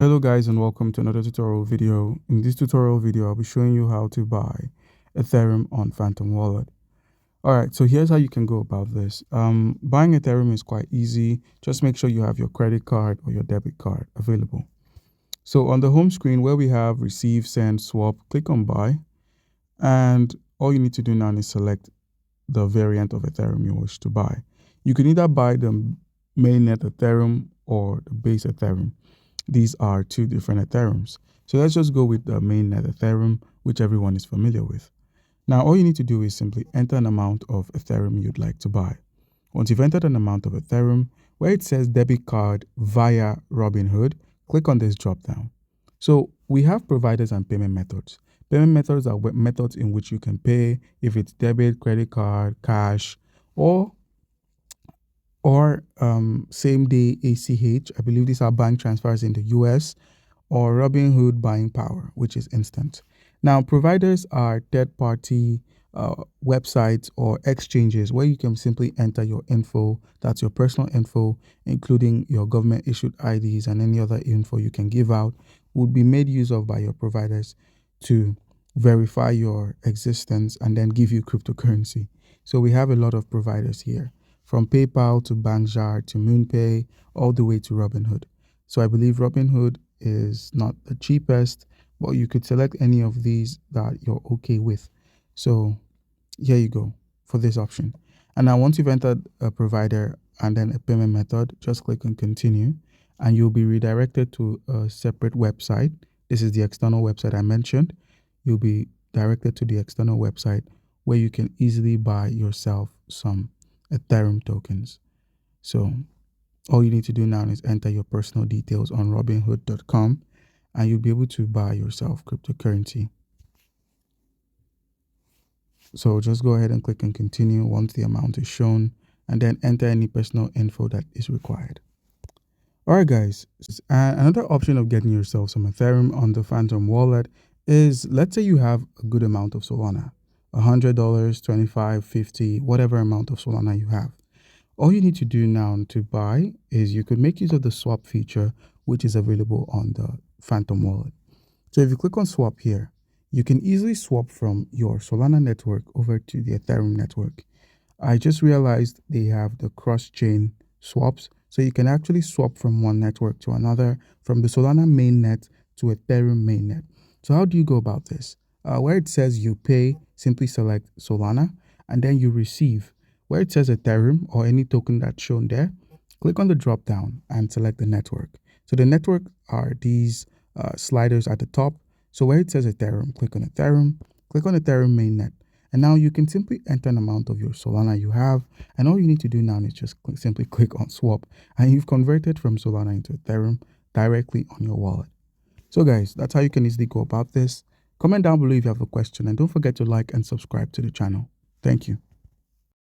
Hello guys and welcome to another tutorial video. In this tutorial video, I'll be showing you how to buy Ethereum on Phantom Wallet. Alright, so here's how you can go about this. Buying Ethereum is quite easy. Just make sure you have your credit card or your debit card available. So on the home screen where we have receive, send, swap, click on buy. And all you need to do now is select the variant of Ethereum you wish to buy. You can either buy the mainnet Ethereum or the base Ethereum. These are two different Ethereums. So let's just go with the mainnet Ethereum, which everyone is familiar with. Now, all you need to do is simply enter an amount of Ethereum you'd like to buy. Once you've entered an amount of Ethereum, where it says debit card via Robinhood, click on this drop down. So we have providers and payment methods. Payment methods are methods in which you can pay, if it's debit, credit card, cash, or same day ACH. I believe these are bank transfers in the US, or Robinhood buying power, which is instant. Now, providers are third party websites or exchanges where you can simply enter your info, that's your personal info, including your government issued IDs and any other info you can give out, would be made use of by your providers to verify your existence and then give you cryptocurrency. So we have a lot of providers here, from PayPal to Bankjar to MoonPay, all the way to Robinhood. So I believe Robinhood is not the cheapest, but you could select any of these that you're okay with. So here you go for this option. And now once you've entered a provider and then a payment method, just click on continue and you'll be redirected to a separate website. This is the external website I mentioned. You'll be directed to the external website where you can easily buy yourself some Ethereum tokens. So all you need to do now is enter your personal details on robinhood.com and you'll be able to buy yourself cryptocurrency. So just go ahead and click on continue once the amount is shown and then enter any personal info that is required. Alright guys, another option of getting yourself some Ethereum on the Phantom wallet is, let's say you have a good amount of Solana, $100, $25, $50, whatever amount of Solana you have. All you need to do now to buy is you could make use of the swap feature, which is available on the Phantom wallet. So if you click on swap here, you can easily swap from your Solana network over to the Ethereum network. I just realized they have the cross-chain swaps, so you can actually swap from one network to another, from the Solana mainnet to Ethereum mainnet. So how do you go about this? Where it says you pay, simply select Solana, and then you receive. Where it says Ethereum or any token that's shown there, click on the drop down and select the network. So the network are these sliders at the top. So where it says Ethereum, click on Ethereum mainnet. And now you can simply enter an amount of your Solana you have. And all you need to do now is just simply click on swap. And you've converted from Solana into Ethereum directly on your wallet. So guys, that's how you can easily go about this. Comment down below if you have a question. And don't forget to like and subscribe to the channel. Thank you.